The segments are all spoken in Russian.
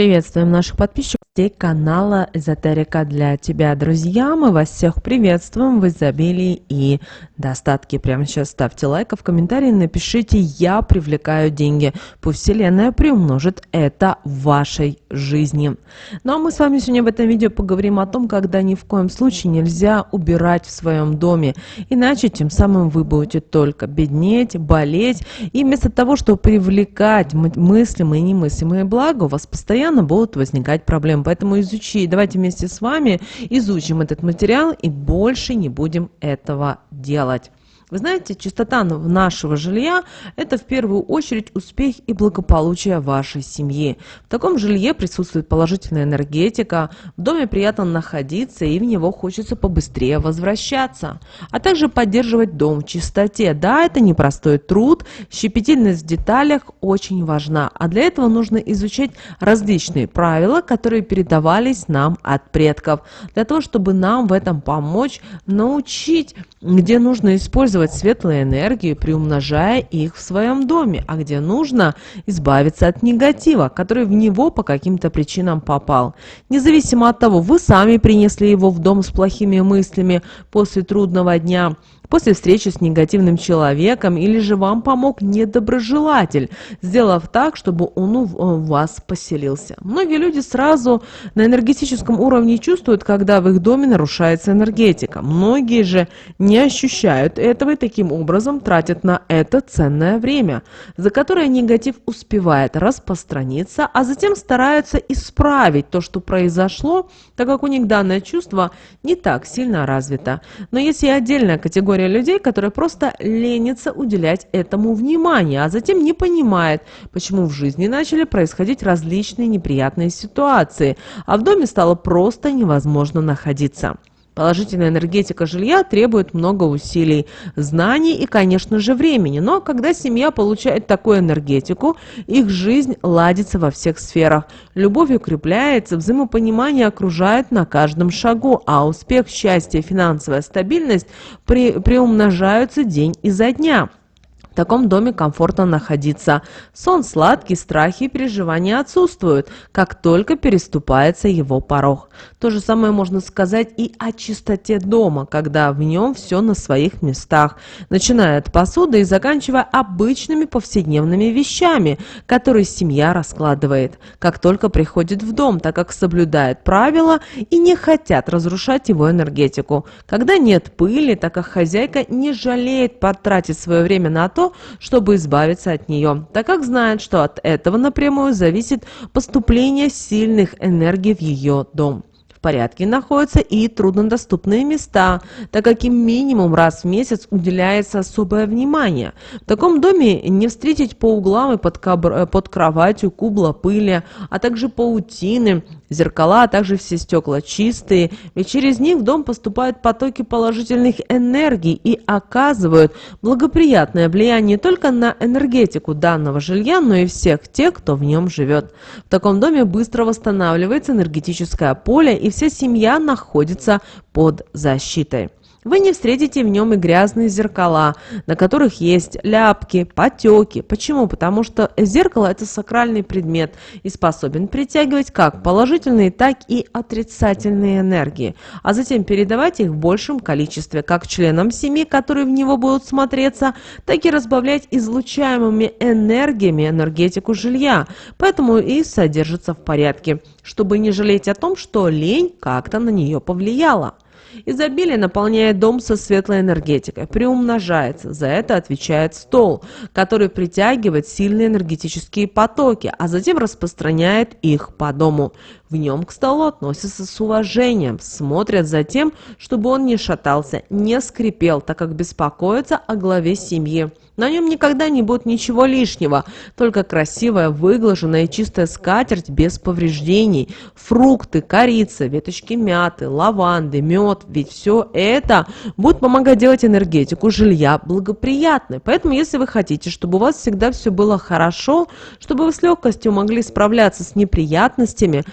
Приветствуем наших подписчиков канала Эзотерика для тебя, друзья. Мы вас всех приветствуем в изобилии и достатке. Прямо сейчас ставьте лайк, а в комментарии напишите «Я привлекаю деньги». Пусть Вселенная приумножит это в вашей жизни. Ну а мы с вами сегодня в этом видео поговорим о том, когда ни в коем случае нельзя убирать в своем доме. Иначе тем самым вы будете только беднеть, болеть. И вместо того, чтобы привлекать мыслимые и немыслимые блага, у вас постоянно будут возникать проблемы. Поэтому давайте вместе с вами изучим этот материал и больше не будем этого делать. Вы знаете, чистота нашего жилья – это в первую очередь успех и благополучие вашей семьи. В таком жилье присутствует положительная энергетика, в доме приятно находиться и в него хочется побыстрее возвращаться. А также поддерживать дом в чистоте. Да, это непростой труд, щепетильность в деталях очень важна. А для этого нужно изучать различные правила, которые передавались нам от предков. Для того, чтобы нам в этом помочь, научить, где нужно использовать светлую энергию, приумножая их в своем доме, а где нужно избавиться от негатива, который в него по каким-то причинам попал. Независимо от того, вы сами принесли его в дом с плохими мыслями после трудного дня, после встречи с негативным человеком, или же вам помог недоброжелатель, сделав так, чтобы он у вас поселился. Многие люди сразу на энергетическом уровне чувствуют, когда в их доме нарушается энергетика. Многие же не ощущают этого и таким образом тратят на это ценное время, за которое негатив успевает распространиться, а затем стараются исправить то, что произошло, так как у них данное чувство не так сильно развито. Но есть и отдельная категория людей, которые просто ленятся уделять этому внимание, а затем не понимает, почему в жизни начали происходить различные неприятные ситуации, а в доме стало просто невозможно находиться. Положительная энергетика жилья требует много усилий, знаний и, конечно же, времени. Но когда семья получает такую энергетику, их жизнь ладится во всех сферах. Любовь укрепляется, взаимопонимание окружает на каждом шагу, а успех, счастье и финансовая стабильность приумножаются день изо дня. В таком доме комфортно находиться. Сон сладкий, страхи и переживания отсутствуют, как только переступается его порог. То же самое можно сказать и о чистоте дома, когда в нем все на своих местах, начиная от посуды и заканчивая обычными повседневными вещами, которые семья раскладывает, как только приходит в дом, так как соблюдает правила и не хотят разрушать его энергетику. Когда нет пыли, так как хозяйка не жалеет потратить свое время на то, чтобы избавиться от нее, так как знает, что от этого напрямую зависит поступление сильных энергий в ее дом. В порядке находятся и труднодоступные места, так как им минимум раз в месяц уделяется особое внимание. В таком доме не встретить по углам и под кроватью кубла пыли, а также паутины, зеркала, а также все стекла чистые, ведь через них в дом поступают потоки положительных энергий и оказывают благоприятное влияние не только на энергетику данного жилья, но и всех тех, кто в нем живет. В таком доме быстро восстанавливается энергетическое поле, и вся семья находится под защитой. Вы не встретите в нем и грязные зеркала, на которых есть ляпки, потеки. Почему? Потому что зеркало – это сакральный предмет и способен притягивать как положительные, так и отрицательные энергии, а затем передавать их в большем количестве как членам семьи, которые в него будут смотреться, так и разбавлять излучаемыми энергиями энергетику жилья, поэтому и содержится в порядке, чтобы не жалеть о том, что лень как-то на нее повлияла. Изобилие наполняет дом со светлой энергетикой, приумножается. За это отвечает стол, который притягивает сильные энергетические потоки, а затем распространяет их по дому. В нем к столу относятся с уважением, смотрят за тем, чтобы он не шатался, не скрипел, так как беспокоятся о главе семьи. На нем никогда не будет ничего лишнего, только красивая, выглаженная и чистая скатерть без повреждений, фрукты, корица, веточки мяты, лаванды, мед, ведь все это будет помогать делать энергетику жилья благоприятной. Поэтому, если вы хотите, чтобы у вас всегда все было хорошо, чтобы вы с легкостью могли справляться с неприятностями,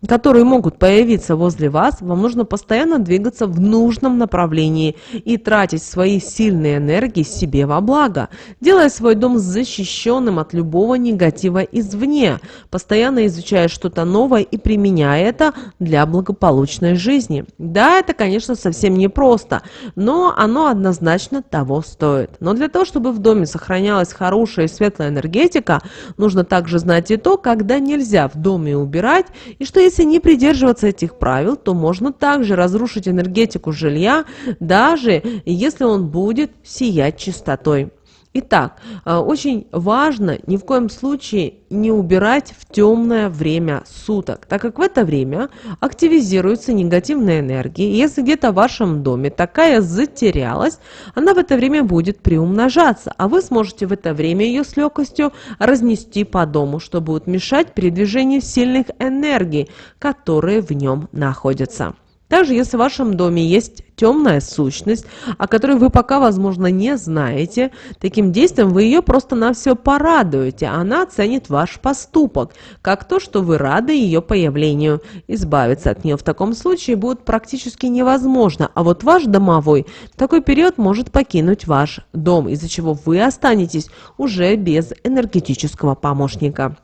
которые могут появиться возле вас, вам нужно постоянно двигаться в нужном направлении и тратить свои сильные энергии себе во благо, делая свой дом защищенным от любого негатива извне, постоянно изучая что-то новое и применяя это для благополучной жизни. Да, это, конечно, совсем непросто, но оно однозначно того стоит. Но для того, чтобы в доме сохранялась хорошая и светлая энергетика, нужно также знать и то, когда нельзя в доме убирать, и что если не придерживаться этих правил, то можно также разрушить энергетику жилья, даже если он будет сиять чистотой. Итак, очень важно ни в коем случае не убирать в темное время суток, так как в это время активизируется негативная энергия. И если где-то в вашем доме такая затерялась, она в это время будет приумножаться, а вы сможете в это время ее с легкостью разнести по дому, что будет мешать передвижению сильных энергий, которые в нем находятся. Также, если в вашем доме есть темная сущность, о которой вы пока, возможно, не знаете, таким действием вы ее просто-навсего порадуете, а она оценит ваш поступок, как то, что вы рады ее появлению. Избавиться от нее в таком случае будет практически невозможно, а вот ваш домовой в такой период может покинуть ваш дом, из-за чего вы останетесь уже без энергетического помощника.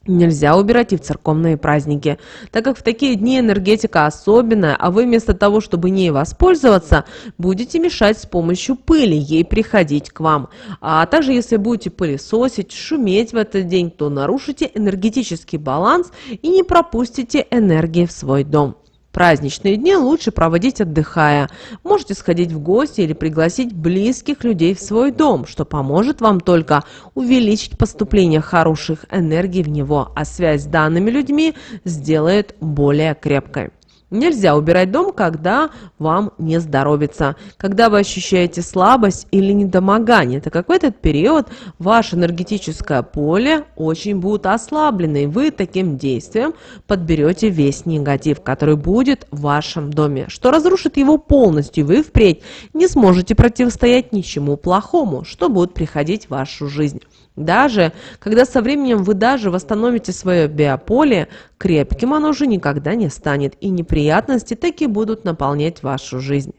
Нельзя убирать и в церковные праздники, так как в такие дни энергетика особенная, а вы вместо того, чтобы ней воспользоваться, будете мешать с помощью пыли ей приходить к вам. А также, если будете пылесосить, шуметь в этот день, то нарушите энергетический баланс и не пропустите энергии в свой дом. Праздничные дни лучше проводить отдыхая. Можете сходить в гости или пригласить близких людей в свой дом, что поможет вам только увеличить поступление хороших энергий в него, а связь с данными людьми сделает более крепкой. Нельзя убирать дом, когда вам не здоровится, когда вы ощущаете слабость или недомогание, так как в этот период ваше энергетическое поле очень будет ослаблено, и вы таким действием подберете весь негатив, который будет в вашем доме, что разрушит его полностью, и вы впредь не сможете противостоять ничему плохому, что будет приходить в вашу жизнь. Даже когда со временем вы даже восстановите свое биополе, крепким оно уже никогда не станет, и неприятности таки будут наполнять вашу жизнь.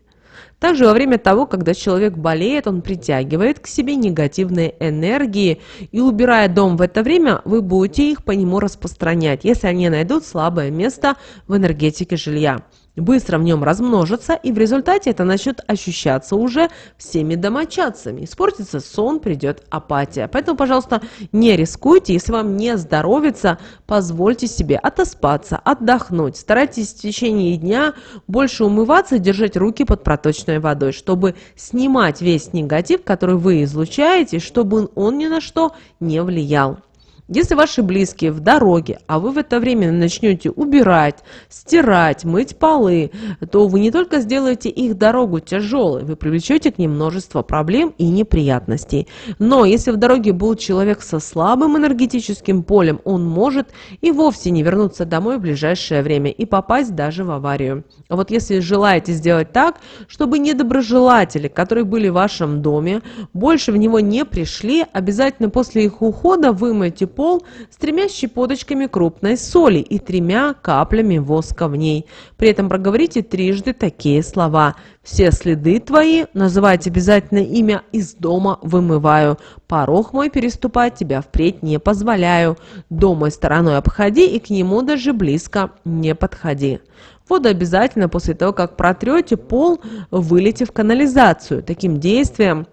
Также во время того, когда человек болеет, он притягивает к себе негативные энергии, и убирая дом в это время, вы будете их по нему распространять, если они найдут слабое место в энергетике жилья. Быстро в нем размножится, и в результате это начнет ощущаться уже всеми домочадцами. Испортится сон, придет апатия. Поэтому, пожалуйста, не рискуйте, если вам не здоровится, позвольте себе отоспаться, отдохнуть. Старайтесь в течение дня больше умываться и держать руки под проточной водой, чтобы снимать весь негатив, который вы излучаете, чтобы он ни на что не влиял. Если ваши близкие в дороге, а вы в это время начнете убирать, стирать, мыть полы, то вы не только сделаете их дорогу тяжелой, вы привлечете к ним множество проблем и неприятностей. Но если в дороге был человек со слабым энергетическим полем, он может и вовсе не вернуться домой в ближайшее время и попасть даже в аварию. А вот если желаете сделать так, чтобы недоброжелатели, которые были в вашем доме, больше в него не пришли, обязательно после их ухода вымойте пол с 3 щепоточками крупной соли и 3 каплями воска в ней. При этом проговорите трижды такие слова: «Все следы твои», называйте обязательно имя, «из дома вымываю», «порог мой переступать тебя впредь не позволяю», «дом мой стороной обходи и к нему даже близко не подходи». Воду обязательно после того, как протрете пол, вылейте в канализацию. Таким действием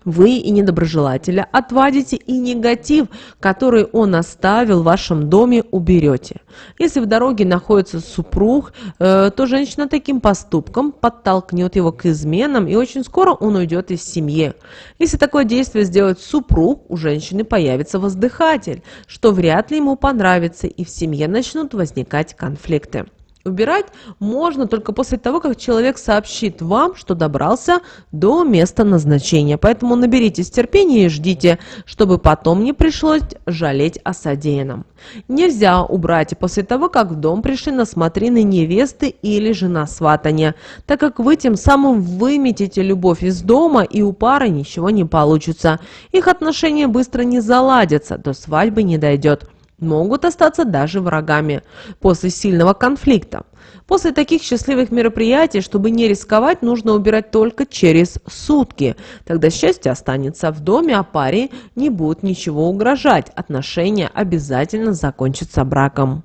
вы и недоброжелателя отвадите, и негатив, который он оставил в вашем доме, уберете. Если в дороге находится супруг, то женщина таким поступком подтолкнет его к изменам, и очень скоро он уйдет из семьи. Если такое действие сделает супруг, у женщины появится воздыхатель, что вряд ли ему понравится, и в семье начнут возникать конфликты. Убирать можно только после того, как человек сообщит вам, что добрался до места назначения. Поэтому наберитесь терпения и ждите, чтобы потом не пришлось жалеть о содеянном. Нельзя убрать и после того, как в дом пришли на смотрины невесты или же на сватание, так как вы тем самым выметите любовь из дома, и у пары ничего не получится. Их отношения быстро не заладятся, до свадьбы не дойдет. могут остаться даже врагами после сильного конфликта. После таких счастливых мероприятий, чтобы не рисковать, нужно убирать только через сутки. Тогда счастье останется в доме, а паре не будет ничего угрожать. Отношения обязательно закончатся браком.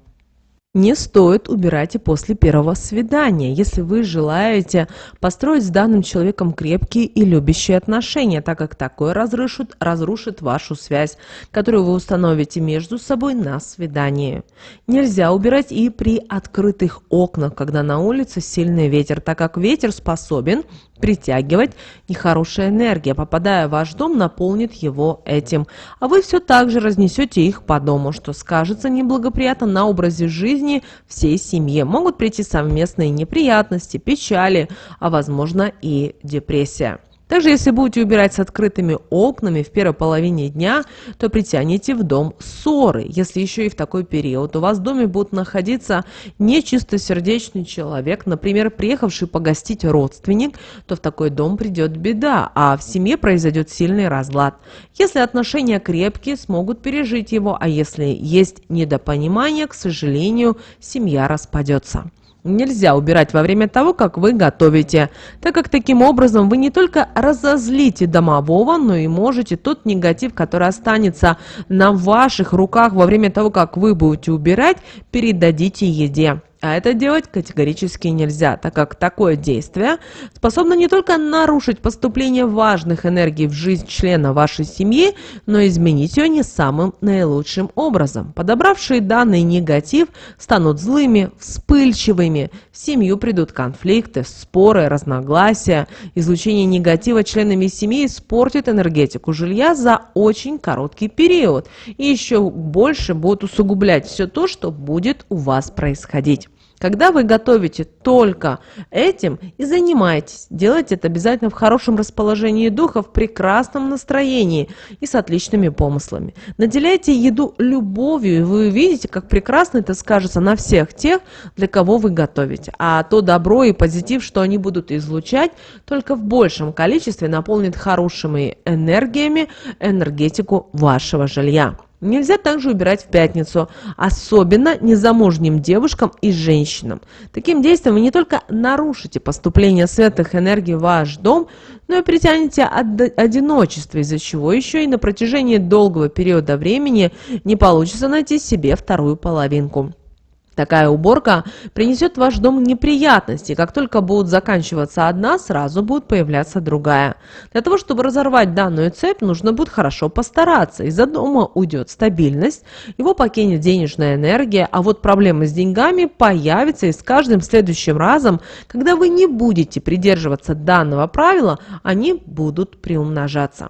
Не стоит убирать и после первого свидания, если вы желаете построить с данным человеком крепкие и любящие отношения, так как такое разрушит вашу связь, которую вы установите между собой на свидании. Нельзя убирать и при открытых окнах, когда на улице сильный ветер, так как ветер способен притягивать нехорошая энергия, попадая в ваш дом, наполнит его этим. А вы все так же разнесете их по дому, что скажется неблагоприятно на образе жизни всей семьи. Могут прийти совместные неприятности, печали, а возможно и депрессия. Также, если будете убирать с открытыми окнами в первой половине дня, то притянете в дом ссоры. Если еще и в такой период у вас в доме будет находиться нечистосердечный человек, например, приехавший погостить родственник, то в такой дом придет беда, а в семье произойдет сильный разлад. Если отношения крепкие, смогут пережить его, а если есть недопонимание, к сожалению, семья распадется. Нельзя убирать во время того, как вы готовите, так как таким образом вы не только разозлите домового, но и можете тот негатив, который останется на ваших руках во время того, как вы будете убирать, передадите еде. А это делать категорически нельзя, так как такое действие способно не только нарушить поступление важных энергий в жизнь члена вашей семьи, но и изменить ее не самым наилучшим образом. Подобравшие данный негатив станут злыми, вспыльчивыми, в семью придут конфликты, споры, разногласия. Излучение негатива членами семьи испортит энергетику жилья за очень короткий период и еще больше будет усугублять все то, что будет у вас происходить. Когда вы готовите только этим и занимаетесь, делайте это обязательно в хорошем расположении духа, в прекрасном настроении и с отличными помыслами. Наделяйте еду любовью, и вы увидите, как прекрасно это скажется на всех тех, для кого вы готовите. А то добро и позитив, что они будут излучать, только в большем количестве наполнит хорошими энергиями энергетику вашего жилья. Нельзя также убирать в пятницу, особенно незамужним девушкам и женщинам. Таким действием вы не только нарушите поступление светлых энергий в ваш дом, но и притянете одиночество, из-за чего еще и на протяжении долгого периода времени не получится найти себе вторую половинку. Такая уборка принесет в ваш дом неприятности. Как только будет заканчиваться одна, сразу будет появляться другая. Для того, чтобы разорвать данную цепь, нужно будет хорошо постараться. Из-за дома уйдет стабильность, его покинет денежная энергия, а вот проблемы с деньгами появятся, и с каждым следующим разом, когда вы не будете придерживаться данного правила, они будут приумножаться.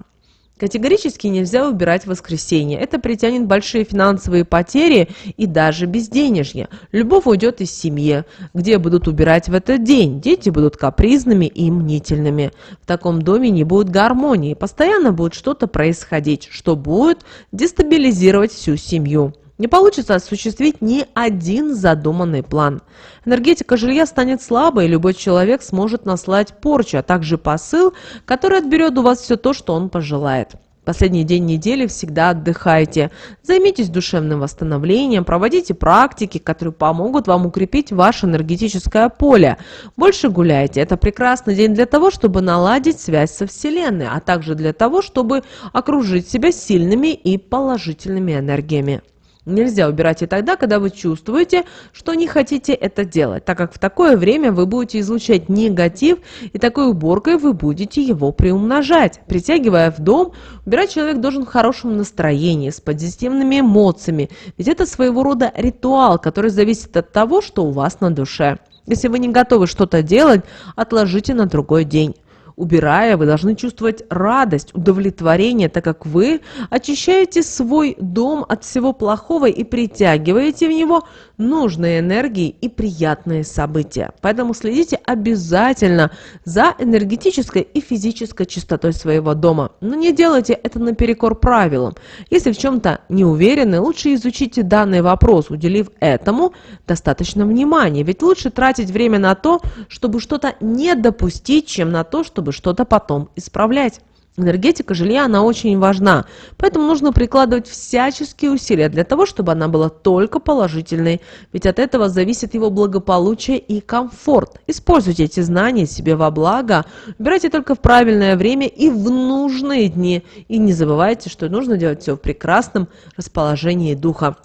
Категорически нельзя убирать в воскресенье. Это притянет большие финансовые потери и даже безденежье. Любовь уйдет из семьи, где будут убирать в этот день. Дети будут капризными и мнительными. В таком доме не будет гармонии. Постоянно будет что-то происходить, что будет дестабилизировать всю семью. Не получится осуществить ни один задуманный план. Энергетика жилья станет слабой, и любой человек сможет наслать порчу, а также посыл, который отберет у вас все то, что он пожелает. Последний день недели всегда отдыхайте. Займитесь душевным восстановлением, проводите практики, которые помогут вам укрепить ваше энергетическое поле. Больше гуляйте. Это прекрасный день для того, чтобы наладить связь со Вселенной, а также для того, чтобы окружить себя сильными и положительными энергиями. Нельзя убирать и тогда, когда вы чувствуете, что не хотите это делать, так как в такое время вы будете излучать негатив, и такой уборкой вы будете его приумножать. Притягивая в дом, убирать человек должен в хорошем настроении, с позитивными эмоциями, ведь это своего рода ритуал, который зависит от того, что у вас на душе. Если вы не готовы что-то делать, отложите на другой день. Убирая, вы должны чувствовать радость, удовлетворение, так как вы очищаете свой дом от всего плохого и притягиваете в него нужные энергии и приятные события. Поэтому следите обязательно за энергетической и физической чистотой своего дома. Но не делайте это наперекор правилам. Если в чем-то не уверены, лучше изучите данный вопрос, уделив этому достаточно внимания. Ведь лучше тратить время на то, чтобы что-то не допустить, чем на то, чтобы что-то потом исправлять. Энергетика жилья, она очень важна, поэтому нужно прикладывать всяческие усилия для того, чтобы она была только положительной, ведь от этого зависит его благополучие и комфорт. Используйте эти знания себе во благо, выбирайте только в правильное время и в нужные дни, и не забывайте, что нужно делать все в прекрасном расположении духа.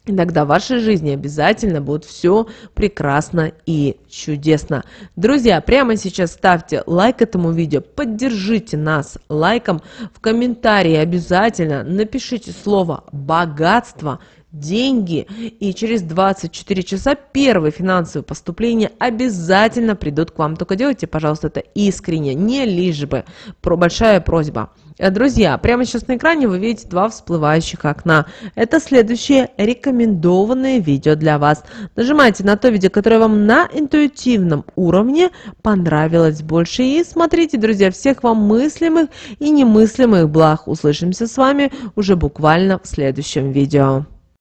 И тогда в вашей жизни обязательно будет все прекрасно и чудесно. Друзья, прямо сейчас ставьте лайк этому видео, поддержите нас лайком. В комментарии обязательно напишите слово «богатство», деньги, и через 24 часа первые финансовые поступления обязательно придут к вам. Только делайте, пожалуйста, это искренне, не лишь бы. Большая просьба. Друзья, прямо сейчас на экране вы видите два всплывающих окна. Это следующее рекомендованное видео для вас. Нажимайте на то видео, которое вам на интуитивном уровне понравилось больше. И смотрите, друзья, всех вам мыслимых и немыслимых благ. Услышимся с вами уже буквально в следующем видео.